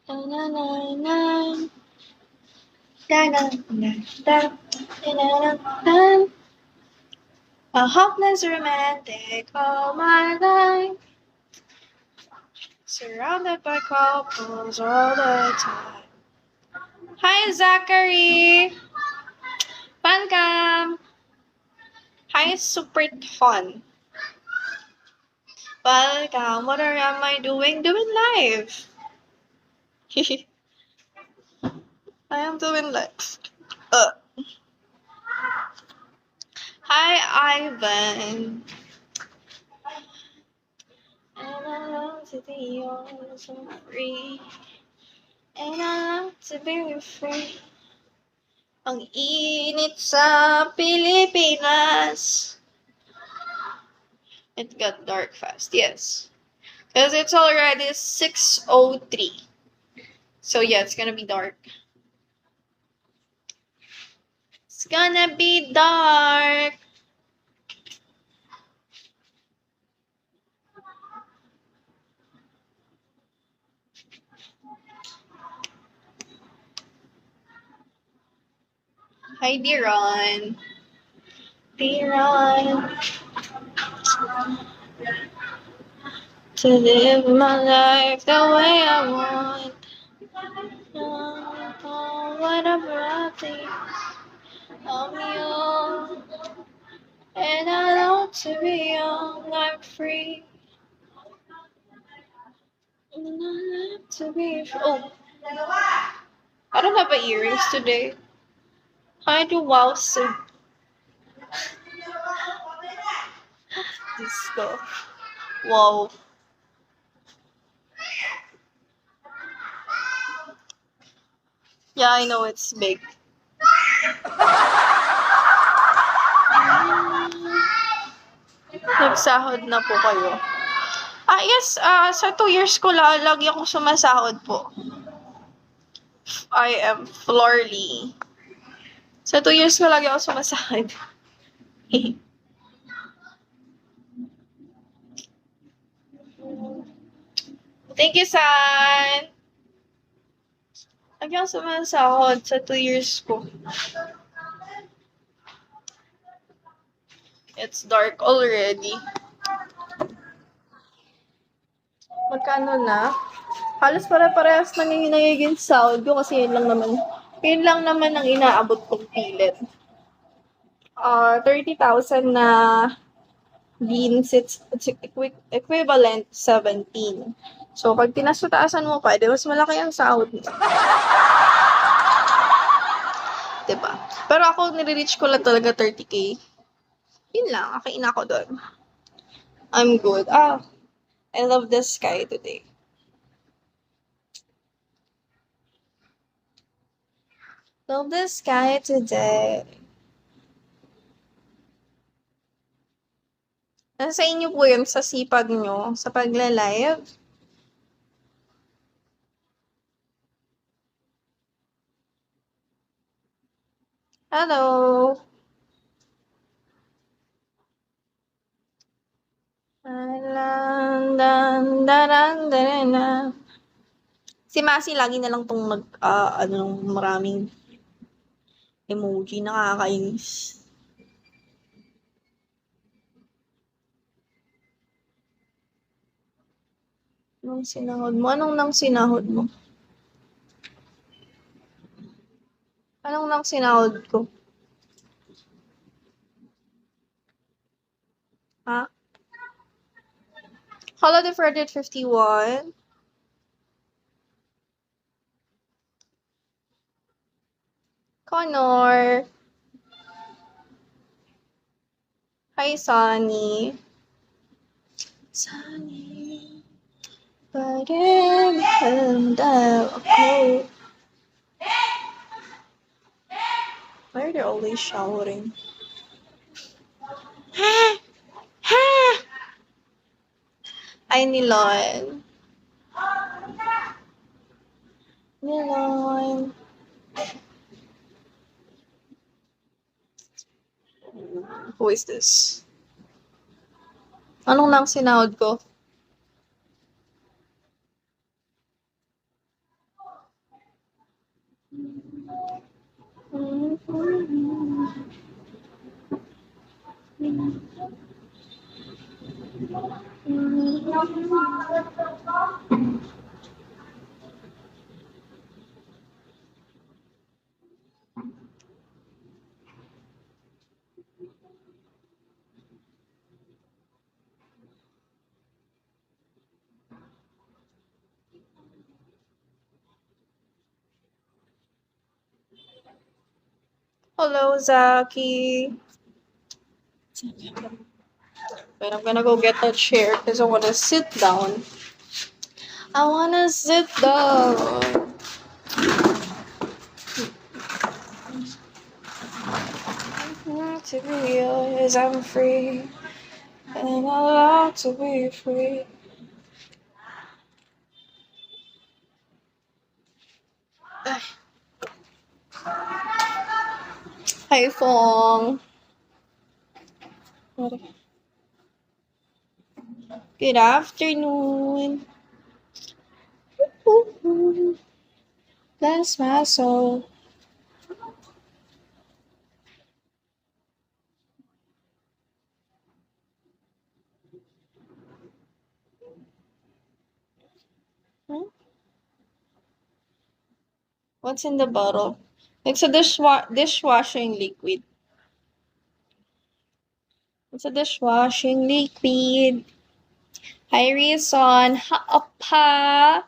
A hopeless romantic all my life, surrounded by couples all the time. Hi, Zachary! Welcome! Hi, Super Ton. Welcome. What am I doing? Doing live. I am doing live. Hi, Ivan. And I love to be yours and free. And I love to be free. Ang init sa Pilipinas. It got dark fast, yes. Because it's already 6:03. So yeah, it's gonna be dark. It's gonna be dark. Hi, Diron. Diron. To live my life the way I want. Oh, whatever I think of you. And I long to be young, I'm free. And I love to be free. Oh, I don't have earrings today. I do wow so disco. Wow. Yeah, I know it's big. Nagsahod na po kayo. Yes, sa 2 years ko lagi akong sumasahod po. I am Florly. Sa 2 years ko lagi ako sumasahod. Thank you, San! Lagi ako sumasahod sa 2 years ko. It's dark already. Magkano na? Halos pare-parehas nanginginayagin sound ko kasi yun lang naman ang inaabot kong pilit. 30,000 na beans, it's equivalent 17. So, pag tinasutaasan mo pa, mas malaki ang sahod mo. Diba? Pero ako, nire-reach ko lang talaga 30K. Yun lang, akain ako doon. I'm good. I love the sky today. Love the sky today. Nasa inyo po yun sa sipag nyo, sa pagla-live. Hello! Si Masi lagi na lang tong maraming emoji, nakakainis. Anong sinahod mo? Anong nang sinahod mo? Anong nang sinahod ko? Ha? Hello, the Frederick 51. Connor. Hi, Sunny. Sunny. But ako. Why are they always shouting? Ha! Ha! Ay, Nilon. Nilon. Who is this? Anong nang sinahod ko? Hello, Zaki. But I'm gonna go get a chair because I wanna sit down. I wanna sit down. To be yours, I'm free. And I'm allowed to be free. Hi, Fong. Good afternoon. Bless my soul. Hmm? What's in the bottle? It's a dishwashing liquid. It's a dishwashing liquid. Hi, Rizon. Ha, apa?